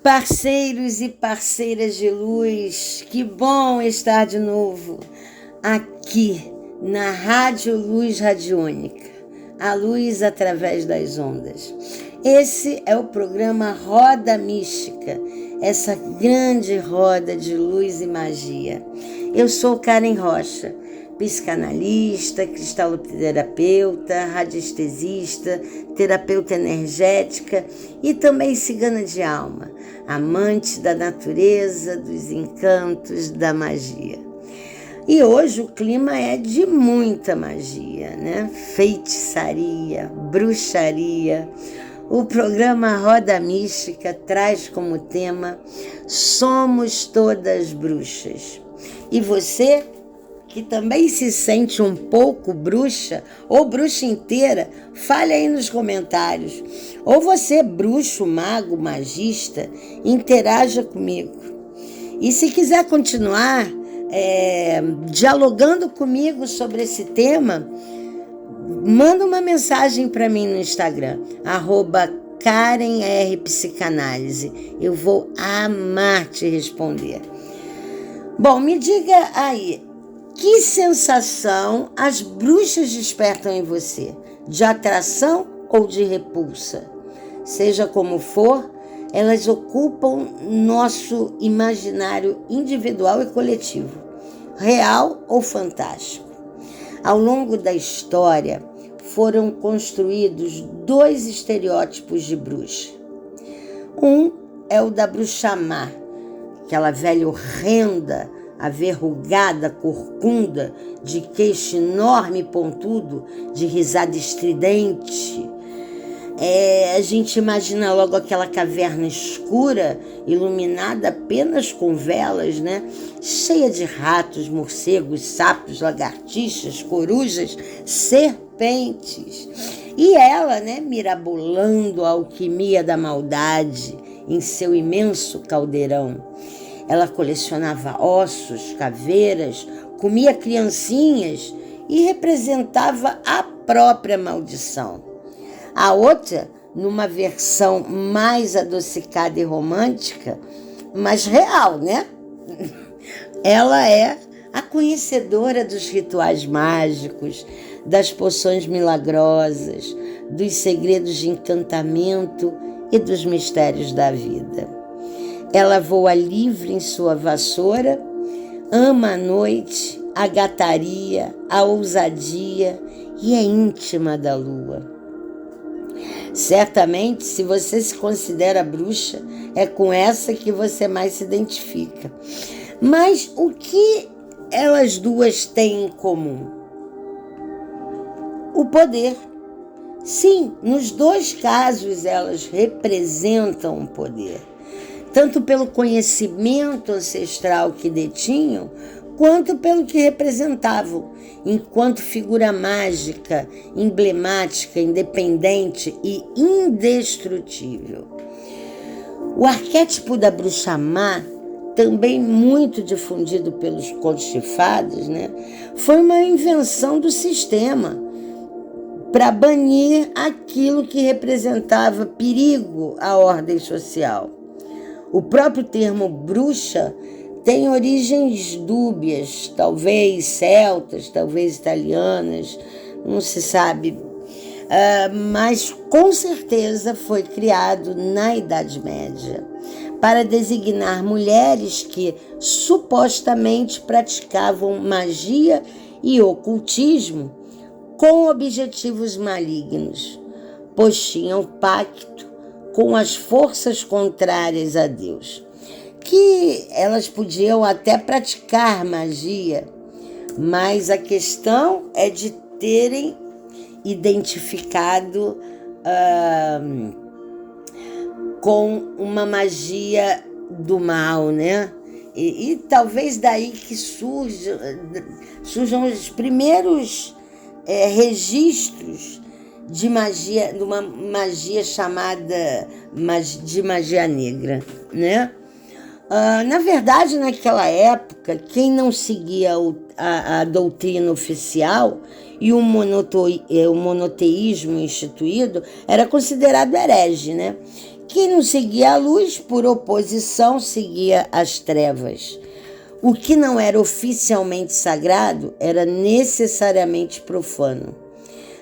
Parceiros e parceiras de luz, que bom estar de novo aqui na Rádio Luz Radiônica, a luz através das ondas. Esse é o programa Roda Mística, essa grande roda de luz e magia. Eu sou Karen Rocha, psicanalista, cristaloterapeuta, radiestesista, terapeuta energética e também cigana de alma, amante da natureza, dos encantos, da magia. E hoje o clima é de muita magia, né? Feitiçaria, bruxaria. O programa Roda Mística traz como tema Somos Todas Bruxas. E você, que também se sente um pouco bruxa ou bruxa inteira, fale aí nos comentários. Ou você, bruxo, mago, magista, interaja comigo. E se quiser continuar dialogando comigo sobre esse tema, manda uma mensagem para mim no Instagram, @KarenRPsicanálise. Eu vou amar te responder. Bom, me diga aí, que sensação as bruxas despertam em você? De atração ou de repulsa? Seja como for, elas ocupam nosso imaginário individual e coletivo, real ou fantástico. Ao longo da história, foram construídos 2 estereótipos de bruxa. Um é o da bruxa má, aquela velha horrenda, averrugada, corcunda, de queixo enorme e pontudo, de risada estridente. A gente imagina logo aquela caverna escura, iluminada apenas com velas, né? Cheia de ratos, morcegos, sapos, lagartixas, corujas, serpentes. E ela, né, mirabolando a alquimia da maldade em seu imenso caldeirão. Ela colecionava ossos, caveiras, comia criancinhas e representava a própria maldição. A outra, numa versão mais adocicada e romântica, mas real, né? Ela é a conhecedora dos rituais mágicos, das poções milagrosas, dos segredos de encantamento e dos mistérios da vida. Ela voa livre em sua vassoura, ama a noite, a gataria, a ousadia e é íntima da lua. Certamente, se você se considera bruxa, é com essa que você mais se identifica. Mas o que elas duas têm em comum? O poder. Sim, nos 2 casos elas representam o poder, tanto pelo conhecimento ancestral que detinham, quanto pelo que representavam, enquanto figura mágica, emblemática, independente e indestrutível. O arquétipo da bruxa má, também muito difundido pelos contos de fadas, né, foi uma invenção do sistema para banir aquilo que representava perigo à ordem social. O próprio termo bruxa tem origens dúbias, talvez celtas, talvez italianas, não se sabe, mas com certeza foi criado na Idade Média para designar mulheres que supostamente praticavam magia e ocultismo com objetivos malignos, pois tinham pacto com as forças contrárias a Deus, que elas podiam até praticar magia, mas a questão é de terem identificado com uma magia do mal, né? E talvez daí que surjam os primeiros registros de magia, de uma magia chamada de magia negra, né? Na verdade, naquela época, quem não seguia a doutrina oficial e o monoteísmo instituído era considerado herege, né? Quem não seguia a luz, por oposição, seguia as trevas. O que não era oficialmente sagrado era necessariamente profano.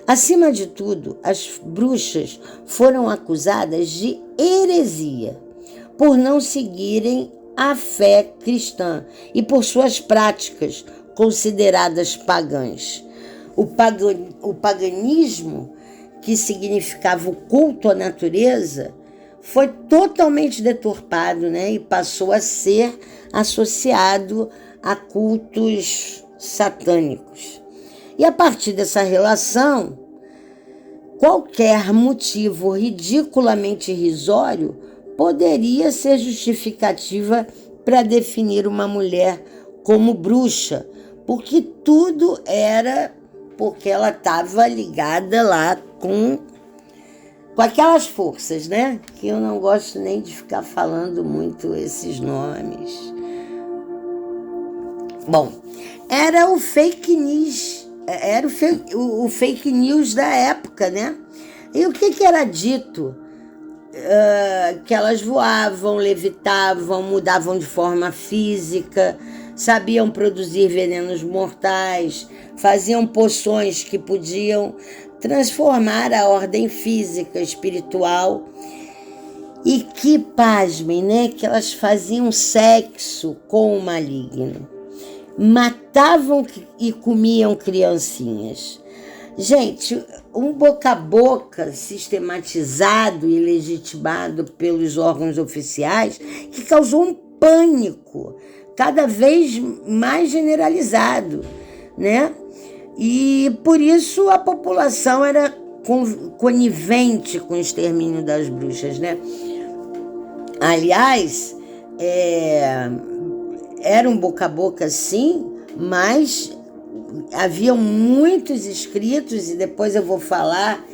Acima de tudo, as bruxas foram acusadas de heresia por não seguirem a fé cristã e por suas práticas consideradas pagãs. O paganismo, que significava o culto à natureza, foi totalmente deturpado, né? E passou a ser associado a cultos satânicos. E a partir dessa relação, qualquer motivo ridiculamente irrisório poderia ser justificativa para definir uma mulher como bruxa, porque tudo era porque ela estava ligada lá com aquelas forças, né? Que eu não gosto nem de ficar falando muito esses nomes. Bom, era o fake news, era o fake news da época, né? E o que era dito? Que elas voavam, levitavam, mudavam de forma física, sabiam produzir venenos mortais, faziam poções que podiam transformar a ordem física, espiritual, e que, pasmem, né, que elas faziam sexo com o maligno, matavam e comiam criancinhas. Gente, um boca a boca sistematizado e legitimado pelos órgãos oficiais que causou um pânico cada vez mais generalizado, né? E por isso a população era conivente com o extermínio das bruxas, né? Aliás, era um boca a boca sim, mas haviam muitos escritos, e depois eu vou falar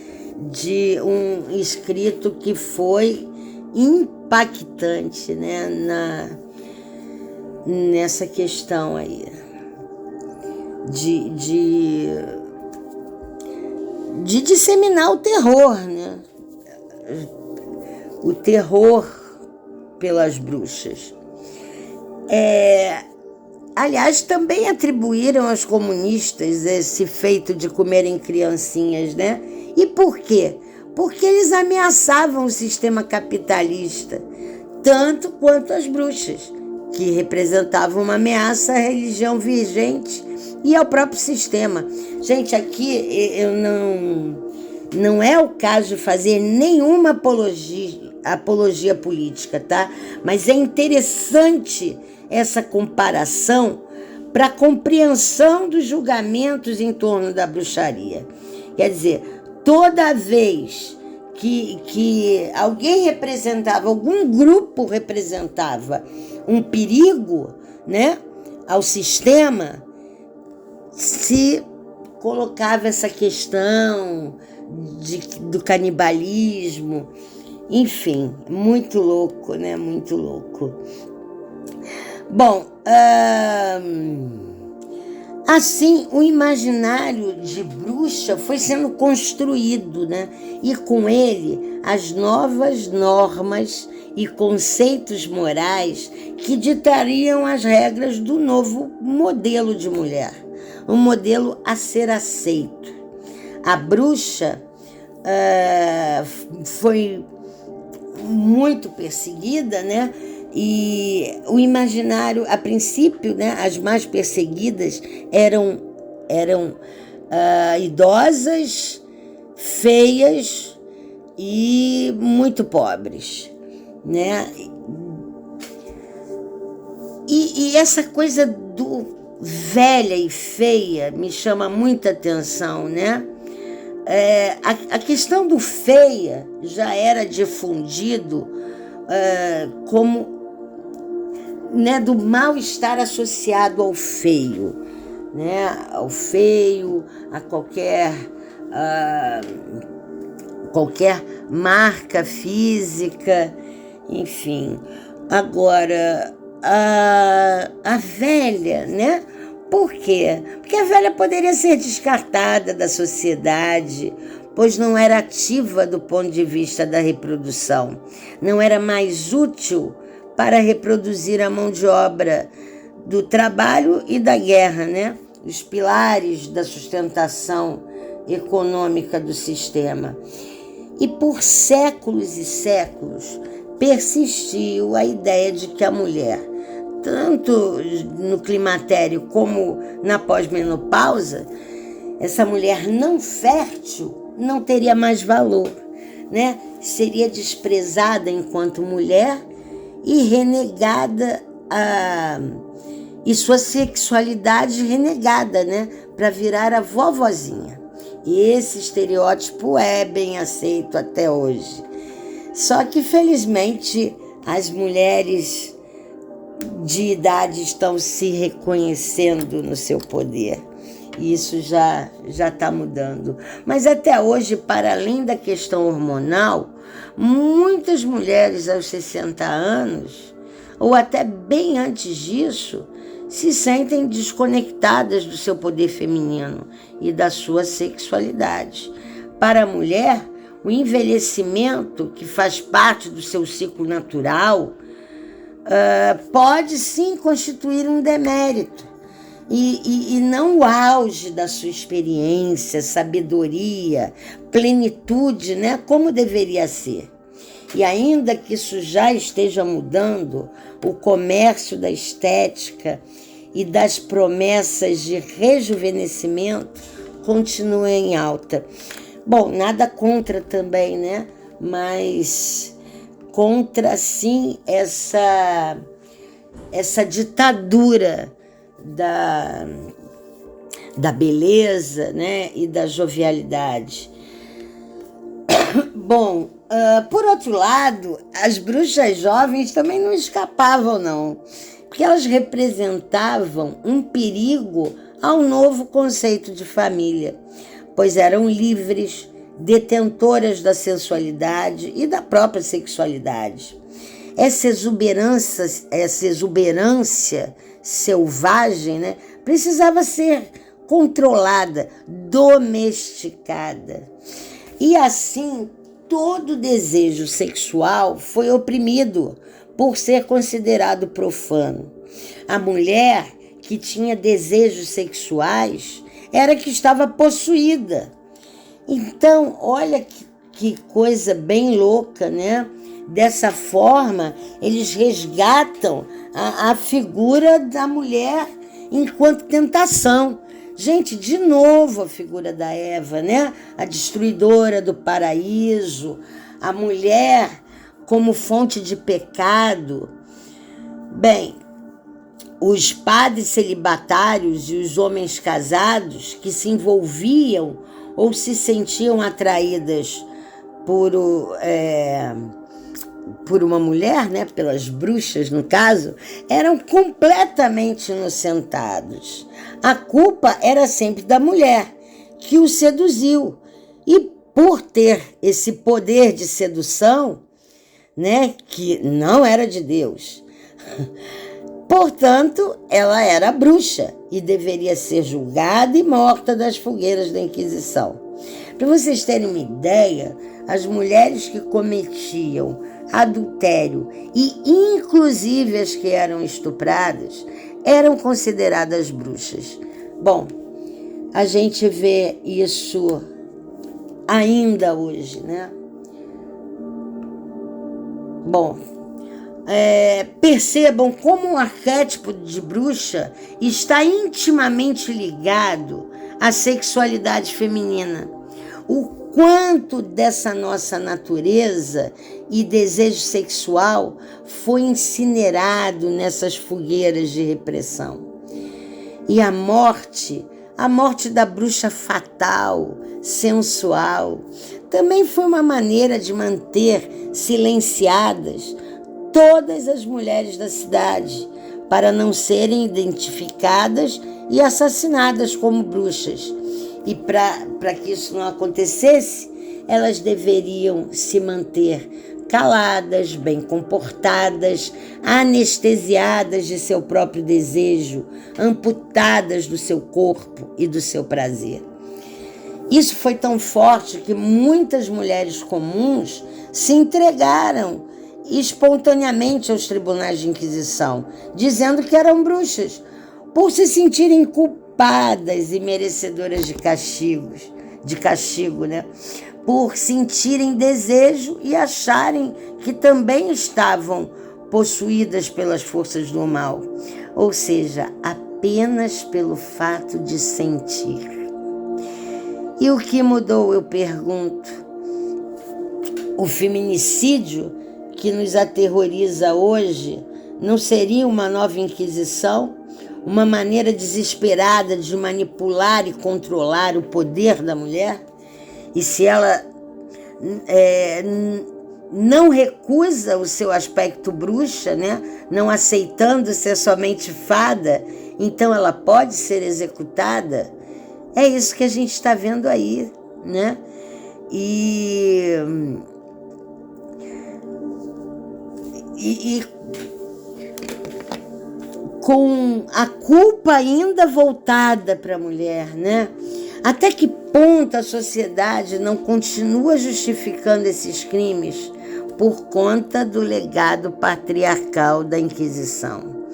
de um escrito que foi impactante, né, nessa questão aí de disseminar o terror, né? O terror pelas bruxas. Aliás, também atribuíram aos comunistas esse feito de comerem criancinhas, né? E por quê? Porque eles ameaçavam o sistema capitalista, tanto quanto as bruxas, que representavam uma ameaça à religião vigente e ao próprio sistema. Gente, aqui eu não é o caso de fazer nenhuma apologia política, tá? Mas é interessante essa comparação para a compreensão dos julgamentos em torno da bruxaria. Quer dizer, toda vez que alguém representava, algum grupo representava um perigo, né, ao sistema, se colocava essa questão do canibalismo. Enfim, muito louco, né? Muito louco. Bom, assim, o imaginário de bruxa foi sendo construído, né? E com ele, as novas normas e conceitos morais que ditariam as regras do novo modelo de mulher, um modelo a ser aceito. A bruxa foi muito perseguida, né? E o imaginário, a princípio, né, as mais perseguidas eram idosas, feias e muito pobres, né? E essa coisa do velha e feia me chama muita atenção, né? A questão do feia já era difundido como, né, do mal-estar associado ao feio, né? Ao feio, a qualquer marca física, enfim. Agora, a velha, né? Por quê? Porque a velha poderia ser descartada da sociedade, pois não era ativa do ponto de vista da reprodução. Não era mais útil para reproduzir a mão de obra do trabalho e da guerra, né? Os pilares da sustentação econômica do sistema. E por séculos e séculos persistiu a ideia de que a mulher, tanto no climatério como na pós-menopausa, essa mulher não fértil não teria mais valor, né? Seria desprezada enquanto mulher e renegada, e sua sexualidade renegada, né? Para virar a vovozinha. E esse estereótipo é bem aceito até hoje. Só que, felizmente, as mulheres de idade estão se reconhecendo no seu poder. E isso já está mudando. Mas até hoje, para além da questão hormonal, muitas mulheres aos 60 anos, ou até bem antes disso, se sentem desconectadas do seu poder feminino e da sua sexualidade. Para a mulher, o envelhecimento, que faz parte do seu ciclo natural, pode sim constituir um demérito e não o auge da sua experiência, sabedoria, plenitude, né, como deveria ser. E ainda que isso já esteja mudando, o comércio da estética e das promessas de rejuvenescimento continua em alta. Bom, nada contra também, né? Mas contra, sim, essa ditadura da beleza, né? E da jovialidade. Bom, por outro lado, as bruxas jovens também não escapavam, não, porque elas representavam um perigo ao novo conceito de família, pois eram livres, detentoras da sensualidade e da própria sexualidade. Essa exuberância selvagem, né, precisava ser controlada, domesticada. E assim, todo desejo sexual foi oprimido por ser considerado profano. A mulher que tinha desejos sexuais era que estava possuída. Então, olha que coisa bem louca, né? Dessa forma, eles resgatam a figura da mulher enquanto tentação. Gente, de novo a figura da Eva, né? A destruidora do paraíso, a mulher como fonte de pecado. Bem, os padres celibatários e os homens casados que se envolviam ou se sentiam atraídas por uma mulher, né, pelas bruxas no caso, eram completamente inocentados. A culpa era sempre da mulher, que o seduziu. E por ter esse poder de sedução, né, que não era de Deus, portanto, ela era bruxa e deveria ser julgada e morta das fogueiras da Inquisição. Para vocês terem uma ideia, as mulheres que cometiam adultério e inclusive as que eram estupradas eram consideradas bruxas. Bom, a gente vê isso ainda hoje, né? Bom, percebam como o arquétipo de bruxa está intimamente ligado à sexualidade feminina. O quanto dessa nossa natureza e desejo sexual foi incinerado nessas fogueiras de repressão. E a morte da bruxa fatal, sensual, também foi uma maneira de manter silenciadas todas as mulheres da cidade, para não serem identificadas e assassinadas como bruxas. E para que isso não acontecesse, elas deveriam se manter caladas, bem comportadas, anestesiadas de seu próprio desejo, amputadas do seu corpo e do seu prazer. Isso foi tão forte que muitas mulheres comuns se entregaram espontaneamente aos tribunais de Inquisição, dizendo que eram bruxas, por se sentirem culpadas e merecedoras de castigo, né? Por sentirem desejo e acharem que também estavam possuídas pelas forças do mal, ou seja, apenas pelo fato de sentir. E o que mudou, eu pergunto? O feminicídio que nos aterroriza hoje não seria uma nova Inquisição? Uma maneira desesperada de manipular e controlar o poder da mulher? E se ela não recusa o seu aspecto bruxa, né? Não aceitando ser somente fada, então ela pode ser executada? É isso que a gente está vendo aí, né? E com a culpa ainda voltada para a mulher, né? Até que ponto a sociedade não continua justificando esses crimes por conta do legado patriarcal da Inquisição?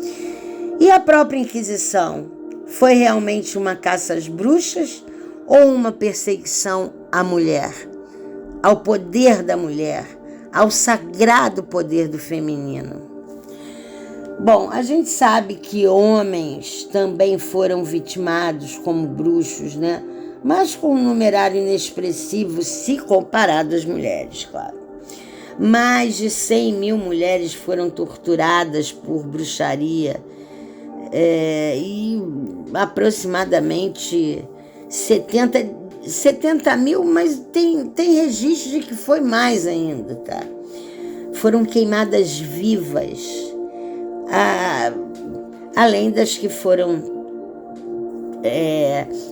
E a própria Inquisição foi realmente uma caça às bruxas ou uma perseguição à mulher, ao poder da mulher, ao sagrado poder do feminino? Bom, a gente sabe que homens também foram vitimados como bruxos, né? Mas com um numerário inexpressivo se comparado às mulheres, claro. Mais de 100 mil mulheres foram torturadas por bruxaria e aproximadamente 70 mil, mas tem registro de que foi mais ainda, tá? Foram queimadas vivas, além das que foram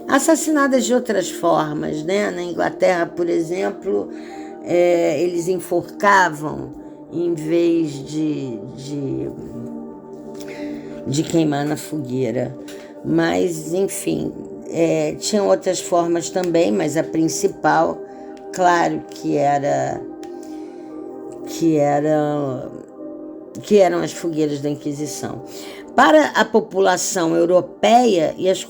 assassinadas de outras formas, né? Na Inglaterra, por exemplo, eles enforcavam em vez de queimar na fogueira. Mas, enfim, tinham outras formas também, mas a principal, claro, que eram as fogueiras da Inquisição. Para a população europeia e as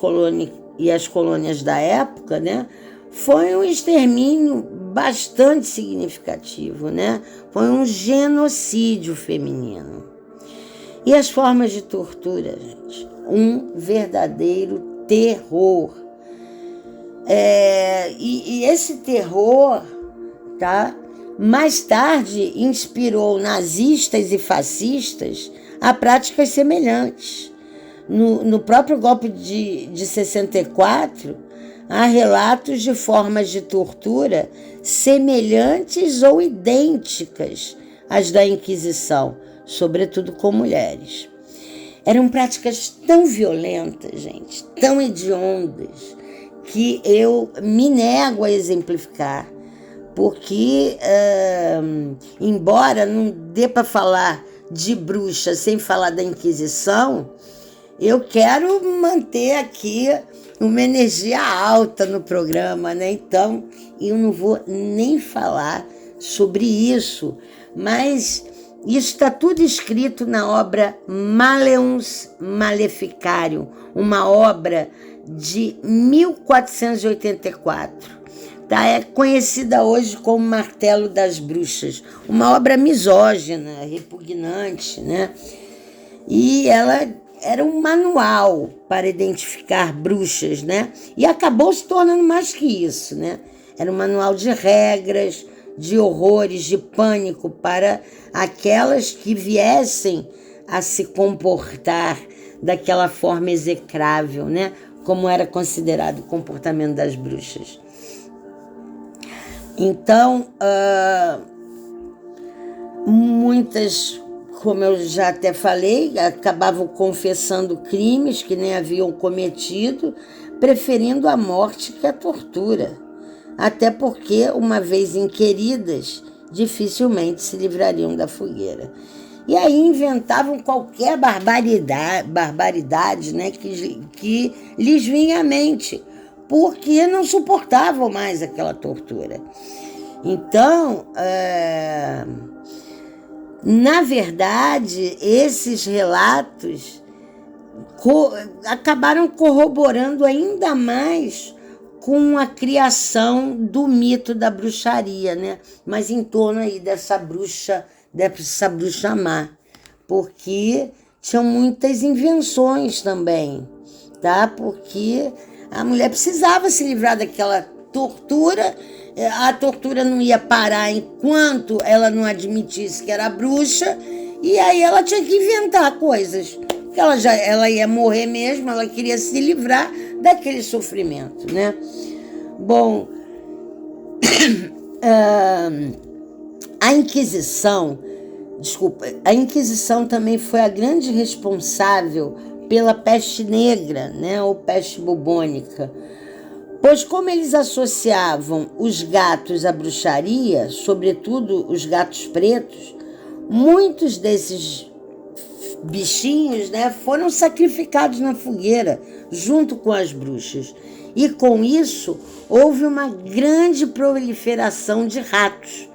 colônias da época, né, foi um extermínio bastante significativo, né? Foi um genocídio feminino. E as formas de tortura, gente? Um verdadeiro terror. E esse terror, tá? Mais tarde inspirou nazistas e fascistas a práticas semelhantes. No próprio golpe de 64, há relatos de formas de tortura semelhantes ou idênticas às da Inquisição, sobretudo com mulheres. Eram práticas tão violentas, gente, tão hediondas, que eu me nego a exemplificar, porque, embora não dê para falar de bruxa sem falar da Inquisição, eu quero manter aqui uma energia alta no programa, né? Então, eu não vou nem falar sobre isso, mas isso está tudo escrito na obra Malleus Maleficarium, uma obra de 1484. Tá? É conhecida hoje como Martelo das Bruxas, uma obra misógina, repugnante, né? E ela era um manual para identificar bruxas, né? E acabou se tornando mais que isso, né? Era um manual de regras, de horrores, de pânico para aquelas que viessem a se comportar daquela forma execrável, né? Como era considerado o comportamento das bruxas. Então, muitas, como eu já até falei, acabavam confessando crimes que nem haviam cometido, preferindo a morte que a tortura. Até porque, uma vez inquiridas, dificilmente se livrariam da fogueira. E aí inventavam qualquer barbaridade, né, que lhes vinha à mente, porque não suportavam mais aquela tortura. Então, na verdade, esses relatos acabaram corroborando ainda mais com a criação do mito da bruxaria, né? Mas em torno aí dessa bruxa má, porque tinham muitas invenções também, tá? Porque a mulher precisava se livrar daquela tortura, a tortura não ia parar enquanto ela não admitisse que era bruxa, e aí ela tinha que inventar coisas. Ela ia morrer mesmo, ela queria se livrar daquele sofrimento, né? Bom, a Inquisição também foi a grande responsável pela peste negra, né, ou peste bubônica, pois como eles associavam os gatos à bruxaria, sobretudo os gatos pretos, muitos desses bichinhos, né, foram sacrificados na fogueira junto com as bruxas. E com isso houve uma grande proliferação de ratos,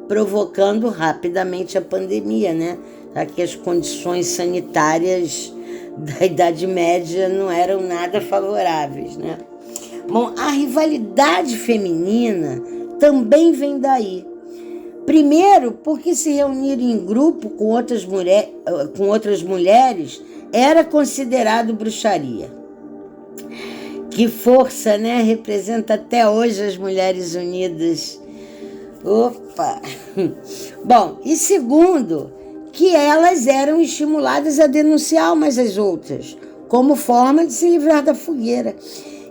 provocando rapidamente a pandemia, né? Já que as condições sanitárias da Idade Média não eram nada favoráveis, né? Bom, a rivalidade feminina também vem daí. Primeiro, porque se reunir em grupo com outras mulheres era considerado bruxaria. Que força, né? Representa até hoje as Mulheres Unidas. Opa! Bom, e segundo, que elas eram estimuladas a denunciar umas às outras, como forma de se livrar da fogueira.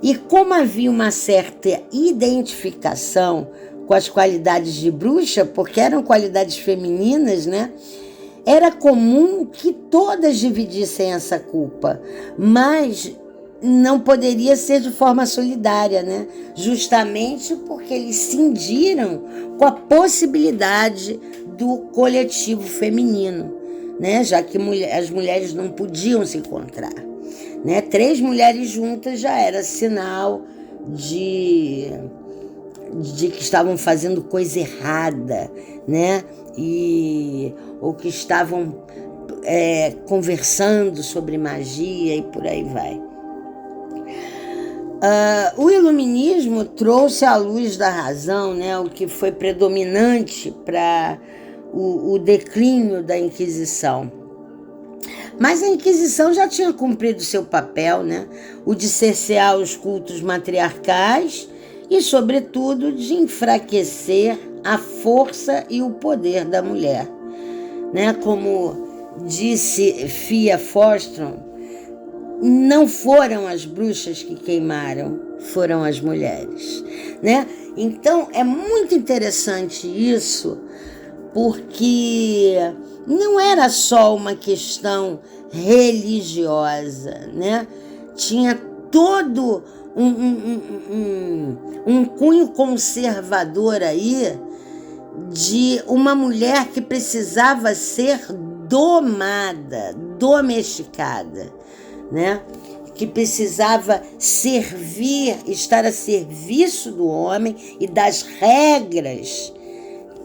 E como havia uma certa identificação com as qualidades de bruxa, porque eram qualidades femininas, né? Era comum que todas dividissem essa culpa, mas não poderia ser de forma solidária, né? Justamente porque eles cindiram com a possibilidade do coletivo feminino, né? Já que as mulheres não podiam se encontrar, né? 3 mulheres juntas já era sinal de que estavam fazendo coisa errada, né? Ou que estavam conversando sobre magia e por aí vai. O iluminismo trouxe à luz da razão, né, o que foi predominante para o declínio da Inquisição. Mas a Inquisição já tinha cumprido seu papel, né, o de cercear os cultos matriarcais e, sobretudo, de enfraquecer a força e o poder da mulher, né? Como disse Fia Forstrom, não foram as bruxas que queimaram, foram as mulheres, né? Então é muito interessante isso, porque não era só uma questão religiosa, né? Tinha todo um cunho conservador aí de uma mulher que precisava ser domada, domesticada, né? Que precisava estar a serviço do homem e das regras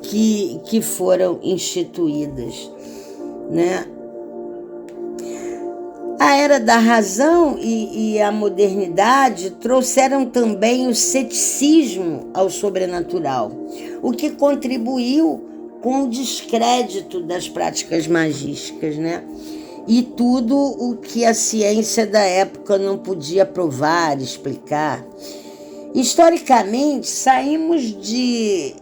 que foram instituídas, né? A era da razão e a modernidade trouxeram também o ceticismo ao sobrenatural, o que contribuiu com o descrédito das práticas magísticas, né? E tudo o que a ciência da época não podia provar, explicar. Historicamente, saímos de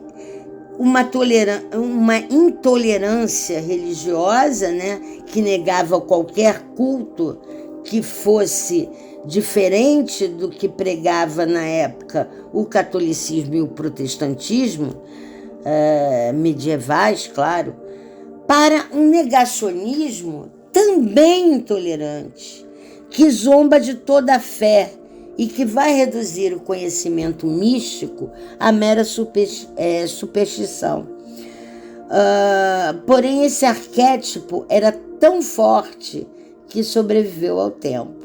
uma intolerância religiosa, né, que negava qualquer culto que fosse diferente do que pregava na época o catolicismo e o protestantismo, medievais, claro, para um negacionismo também intolerante, que zomba de toda a fé e que vai reduzir o conhecimento místico à mera superstição. Porém, esse arquétipo era tão forte que sobreviveu ao tempo.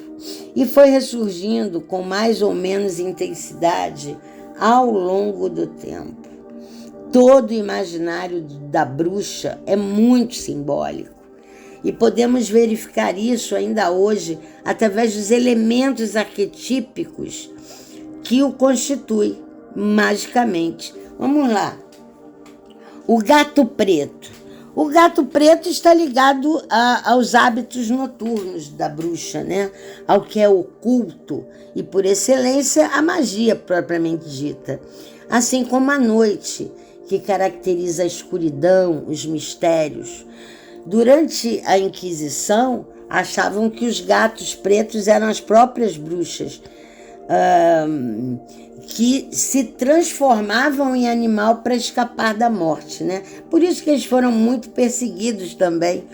e foi ressurgindo com mais ou menos intensidade ao longo do tempo. Todo o imaginário da bruxa é muito simbólico e podemos verificar isso ainda hoje através dos elementos arquetípicos que o constituem magicamente. Vamos lá. O gato preto. O gato preto está ligado aos hábitos noturnos da bruxa, né? Ao que é oculto e, por excelência, a magia propriamente dita. Assim como a noite, que caracteriza a escuridão, os mistérios. Durante a Inquisição, achavam que os gatos pretos eram as próprias bruxas, que se transformavam em animal para escapar da morte, né? Por isso que eles foram muito perseguidos também.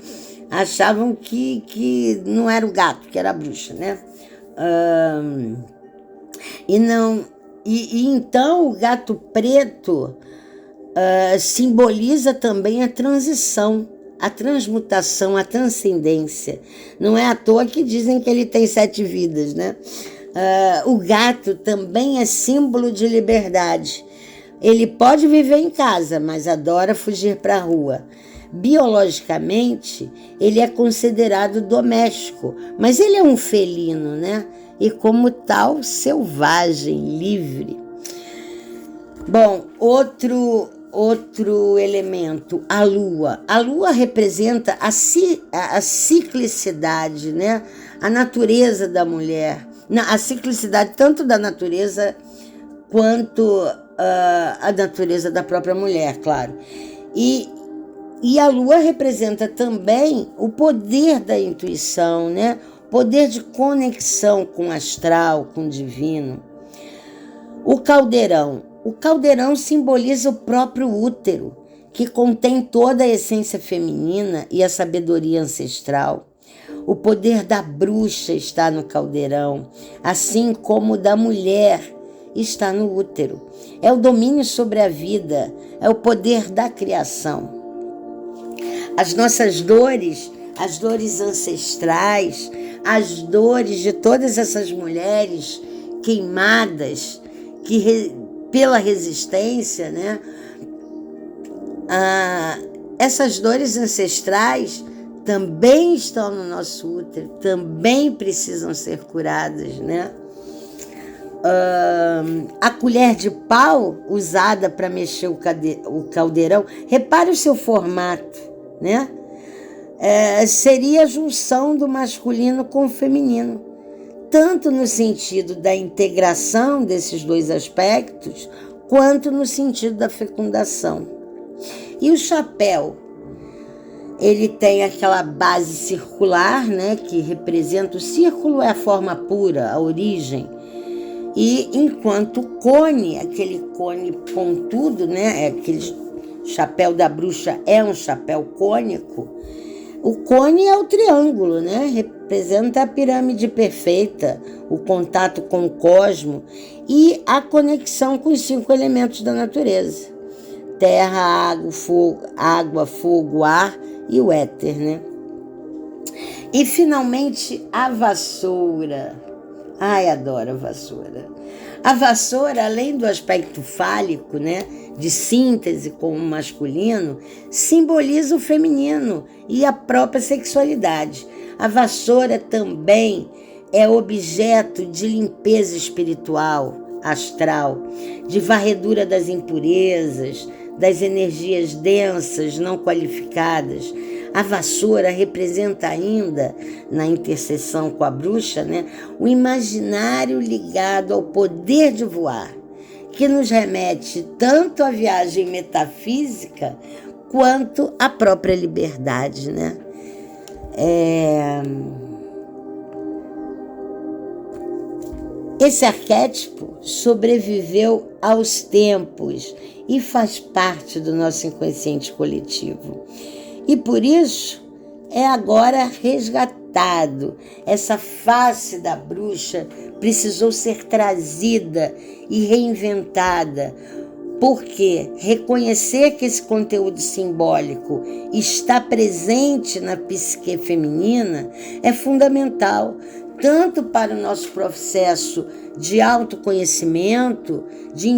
Achavam que não era o gato, que era a bruxa, né? Então o gato preto simboliza também a transição, a transmutação, a transcendência. Não é à toa que dizem que ele tem 7 vidas, né? O gato também é símbolo de liberdade. Ele pode viver em casa, mas adora fugir para a rua. Biologicamente, ele é considerado doméstico, mas ele é um felino, né? E como tal, selvagem, livre. Bom, outro elemento, a lua. A lua representa a ciclicidade, né? A natureza da mulher. A ciclicidade tanto da natureza quanto a natureza da própria mulher, claro. E a lua representa também o poder da intuição, né? Poder de conexão com o astral, com o divino. O caldeirão. O caldeirão simboliza o próprio útero, que contém toda a essência feminina e a sabedoria ancestral. O poder da bruxa está no caldeirão, assim como o da mulher está no útero. É o domínio sobre a vida, é o poder da criação. As nossas dores, as dores ancestrais, as dores de todas essas mulheres queimadas pela resistência, né? Essas dores ancestrais também estão no nosso útero, também precisam ser curadas, né? A colher de pau usada para mexer o caldeirão, repare o seu formato, né? Seria a junção do masculino com o feminino, tanto no sentido da integração desses dois aspectos, quanto no sentido da fecundação. E o chapéu? Ele tem aquela base circular, né, que representa o círculo, é a forma pura, a origem. E enquanto o cone, aquele cone pontudo, né, aquele chapéu da bruxa é um chapéu cônico, o cone é o triângulo, né, representa a pirâmide perfeita, o contato com o cosmo e a conexão com os 5 elementos da natureza: terra, água, fogo, ar e o éter, né? E finalmente a vassoura. Ai, adoro a vassoura. A vassoura, além do aspecto fálico, né, de síntese com o masculino, simboliza o feminino e a própria sexualidade. A vassoura também é objeto de limpeza espiritual, astral, de varredura das impurezas, das energias densas, não qualificadas. A vassoura representa ainda, na interseção com a bruxa, né, o imaginário ligado ao poder de voar, que nos remete tanto à viagem metafísica quanto à própria liberdade, né? Esse arquétipo sobreviveu aos tempos e faz parte do nosso inconsciente coletivo. E por isso é agora resgatado. Essa face da bruxa precisou ser trazida e reinventada, porque reconhecer que esse conteúdo simbólico está presente na psique feminina é fundamental, tanto para o nosso processo de autoconhecimento, de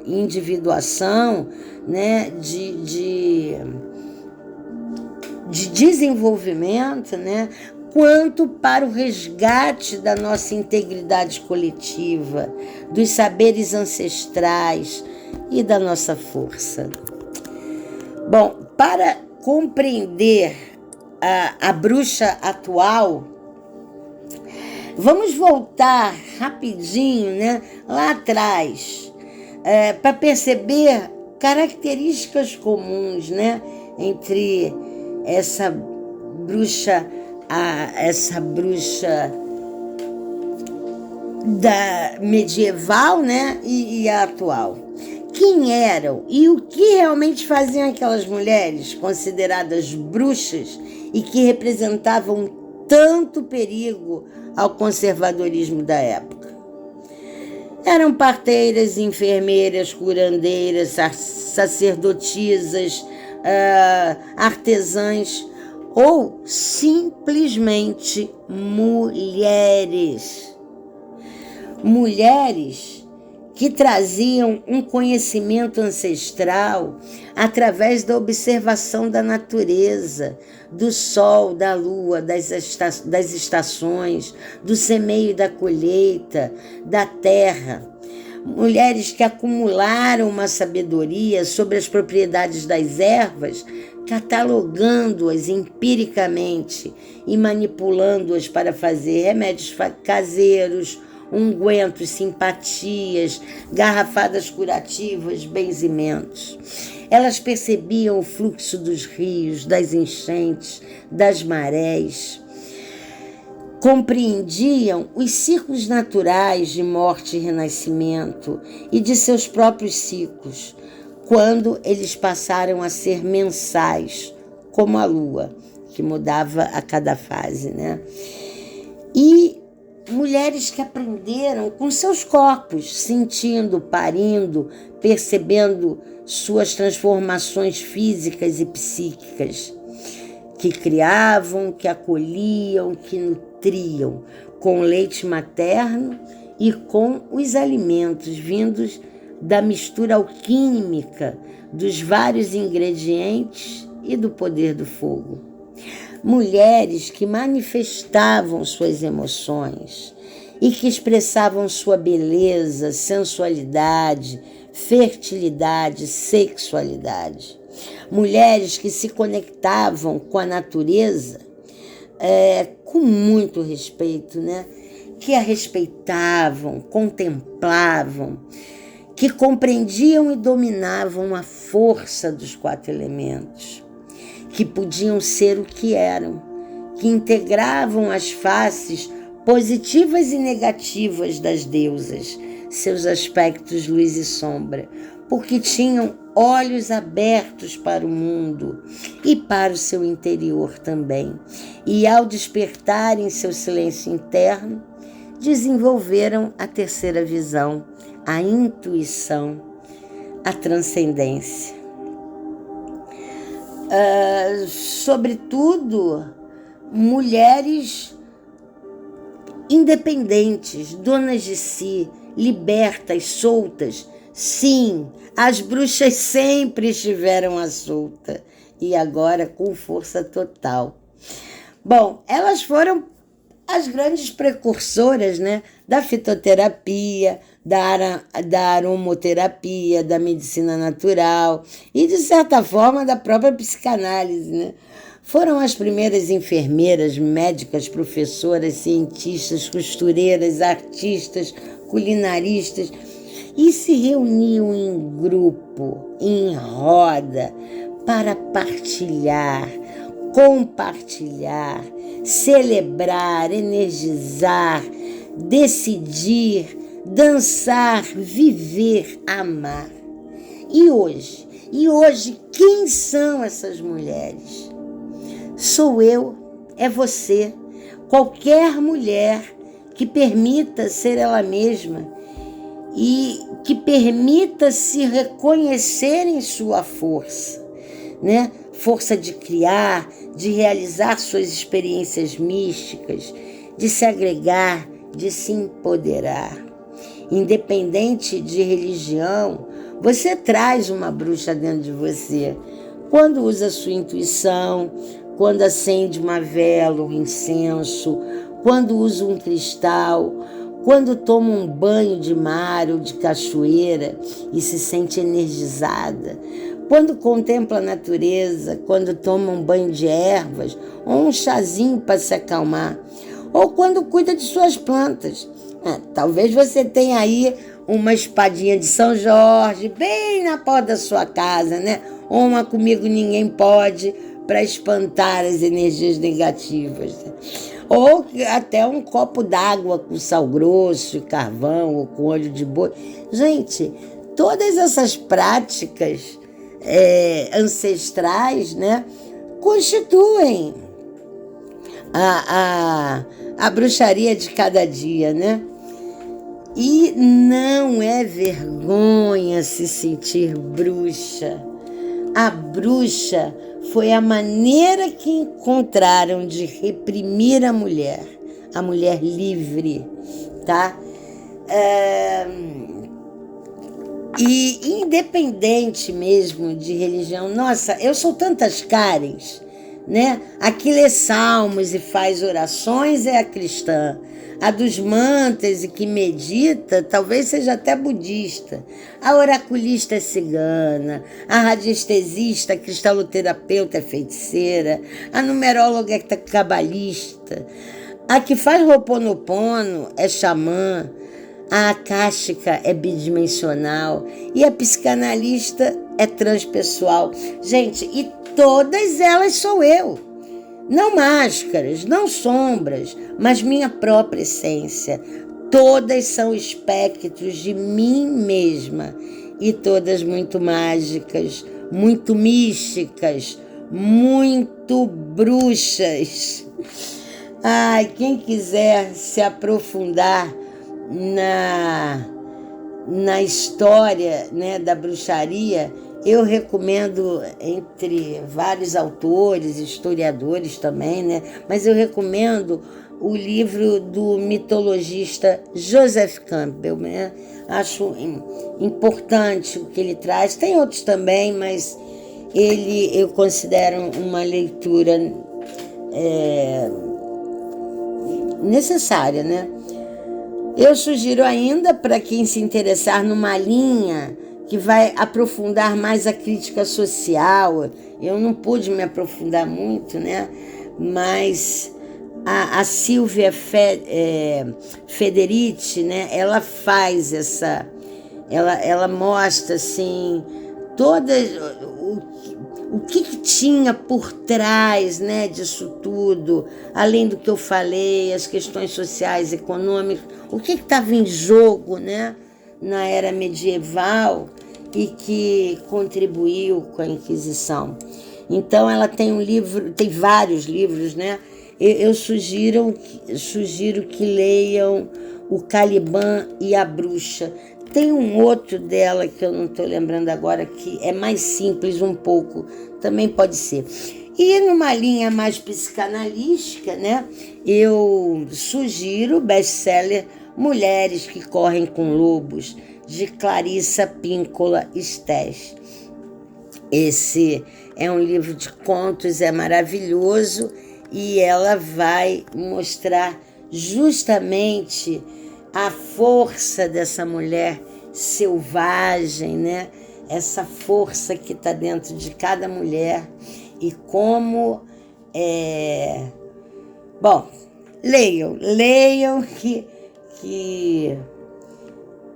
individuação, né, de desenvolvimento, né, quanto para o resgate da nossa integridade coletiva, dos saberes ancestrais e da nossa força. Bom, para compreender a bruxa atual, vamos voltar rapidinho, né, lá atrás, para perceber características comuns, né, entre essa bruxa da medieval, né, e a atual. Quem eram e o que realmente faziam aquelas mulheres consideradas bruxas e que representavam tanto perigo ao conservadorismo da época? Eram parteiras, enfermeiras, curandeiras, sacerdotisas, artesãs ou simplesmente mulheres. Mulheres que traziam um conhecimento ancestral através da observação da natureza, do sol, da lua, das estações, do semeio e da colheita, da terra. Mulheres que acumularam uma sabedoria sobre as propriedades das ervas, catalogando-as empiricamente e manipulando-as para fazer remédios caseiros, ungüentos, simpatias, garrafadas curativas, benzimentos. Elas percebiam o fluxo dos rios, das enchentes, das marés. Compreendiam os ciclos naturais de morte e renascimento e de seus próprios ciclos, quando eles passaram a ser mensais, como a lua, que mudava a cada fase, né? E mulheres que aprenderam com seus corpos, sentindo, parindo, percebendo suas transformações físicas e psíquicas, que criavam, que acolhiam, que nutriam com o leite materno e com os alimentos vindos da mistura alquímica dos vários ingredientes e do poder do fogo. Mulheres que manifestavam suas emoções e que expressavam sua beleza, sensualidade, fertilidade, sexualidade. Mulheres que se conectavam com a natureza com muito respeito, né? Que a respeitavam, contemplavam, que compreendiam e dominavam a força dos 4 elementos, que podiam ser o que eram, que integravam as faces positivas e negativas das deusas, seus aspectos luz e sombra, porque tinham olhos abertos para o mundo e para o seu interior também. E ao despertarem seu silêncio interno, desenvolveram a terceira visão, a intuição, a transcendência. Sobretudo, mulheres independentes, donas de si, libertas, soltas. Sim, as bruxas sempre estiveram à solta e agora com força total. Bom, elas foram as grandes precursoras, né, da fitoterapia, da aromoterapia, da medicina natural e, de certa forma, da própria psicanálise, né? Foram as primeiras enfermeiras, médicas, professoras, cientistas, costureiras, artistas, culinaristas, e se reuniam em grupo, em roda, para partilhar, compartilhar, celebrar, energizar, decidir, dançar, viver, amar. E hoje, quem são essas mulheres? Sou eu, é você, qualquer mulher que permita ser ela mesma e que permita se reconhecer em sua força, né? Força de criar, de realizar suas experiências místicas, de se agregar, de se empoderar. Independente de religião, você traz uma bruxa dentro de você. Quando usa sua intuição, quando acende uma vela, um incenso, quando usa um cristal, quando toma um banho de mar ou de cachoeira e se sente energizada, quando contempla a natureza, quando toma um banho de ervas ou um chazinho para se acalmar, ou quando cuida de suas plantas. Talvez você tenha aí uma espadinha de São Jorge bem na porta da sua casa, né? Ou uma Comigo Ninguém Pode, para espantar as energias negativas. Ou até um copo d'água com sal grosso, carvão ou com óleo de boi. Gente, todas essas práticas ancestrais, né, constituem a bruxaria de cada dia, né? E não é vergonha se sentir bruxa. A bruxa foi a maneira que encontraram de reprimir a mulher livre, tá? E independente mesmo de religião, nossa, eu sou tantas Karens, né? A que lê salmos e faz orações é a cristã. A dos mantas e que medita talvez seja até budista. A oraculista é cigana. A radiestesista, a cristaloterapeuta é feiticeira. A numeróloga é cabalista. A que faz Ho'oponopono é xamã. A akáshica é bidimensional. E a psicanalista é transpessoal. Gente, e todas elas sou eu. Não máscaras, não sombras, mas minha própria essência. Todas são espectros de mim mesma e todas muito mágicas, muito místicas, muito bruxas. Ai, quem quiser se aprofundar na história, né, da bruxaria, eu recomendo, entre vários autores, historiadores também, né? Mas eu recomendo o livro do mitologista Joseph Campbell, né? Acho importante o que ele traz. Tem outros também, mas eu considero uma leitura necessária, né? Eu sugiro ainda, para quem se interessar numa linha que vai aprofundar mais a crítica social. Eu não pude me aprofundar muito, né? Mas a Silvia Federici, né? Ela faz ela mostra assim todas o que tinha por trás, né, disso tudo, além do que eu falei, as questões sociais, econômicas, o que estava em jogo, né, na era medieval e que contribuiu com a Inquisição. Então ela tem tem vários livros, né? Eu sugiro que leiam O Caliban e a Bruxa. Tem um outro dela que eu não estou lembrando agora, que é mais simples um pouco, também pode ser. E numa linha mais psicanalística, né? Eu sugiro o best-seller Mulheres que Correm com Lobos, de Clarissa Pinkola Estés. Esse é um livro de contos, é maravilhoso, e ela vai mostrar justamente a força dessa mulher selvagem, né? Essa força que está dentro de cada mulher e como Bom, leiam que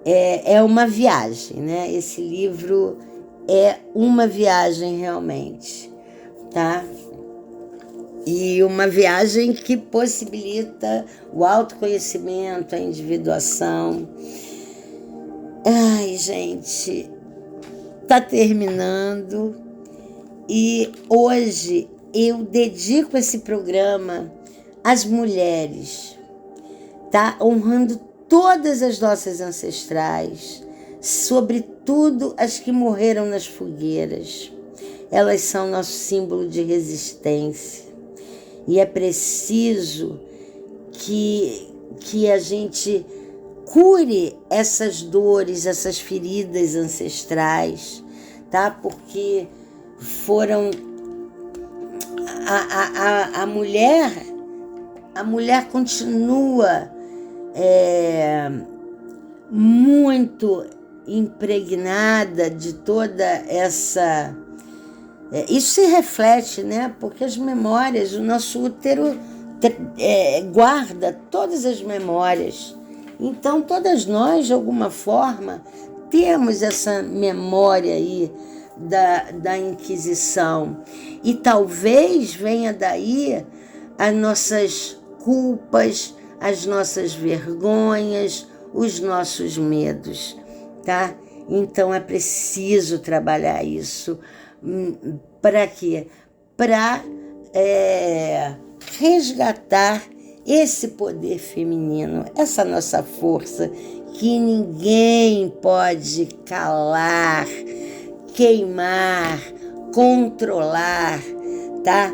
é uma viagem, né? Esse livro é uma viagem realmente, tá? E uma viagem que possibilita o autoconhecimento, a individuação. Ai, gente, tá terminando e hoje eu dedico esse programa às mulheres, tá? Honrando todas as nossas ancestrais, sobretudo as que morreram nas fogueiras. Elas são nosso símbolo de resistência. E é preciso que a gente cure essas dores, essas feridas ancestrais, tá? Porque foram a mulher continua muito impregnada de toda essa... isso se reflete, né? Porque as memórias, o nosso útero guarda todas as memórias. Então, todas nós, de alguma forma, temos essa memória aí da Inquisição. E talvez venha daí as nossas culpas, as nossas vergonhas, os nossos medos, tá? Então, é preciso trabalhar isso. Para quê? Para resgatar esse poder feminino, essa nossa força que ninguém pode calar, queimar, controlar, tá?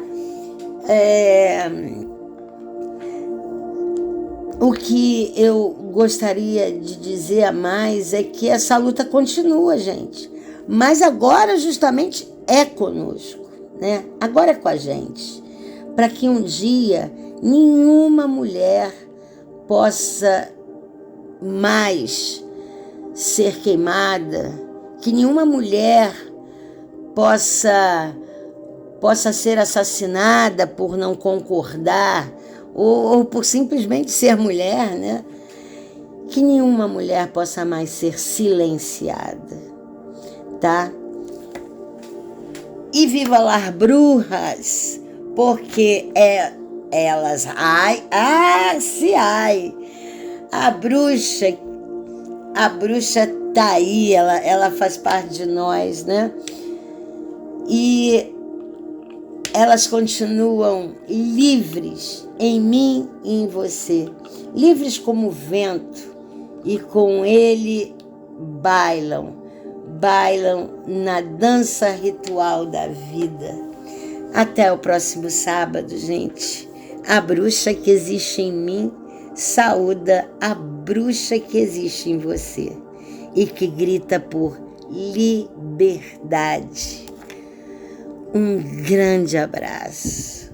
O que eu gostaria de dizer a mais é que essa luta continua, gente. Mas agora justamente é conosco, né? Agora é com a gente. Para que um dia nenhuma mulher possa mais ser queimada, que nenhuma mulher possa ser assassinada por não concordar ou por simplesmente ser mulher, né? Que nenhuma mulher possa mais ser silenciada, tá? E viva las brujas, porque elas, a bruxa tá aí, ela faz parte de nós, né? E elas continuam livres em mim e em você, livres como o vento, e com ele bailam na dança ritual da vida. Até o próximo sábado, gente. A bruxa que existe em mim saúda a bruxa que existe em você e que grita por liberdade. Um grande abraço.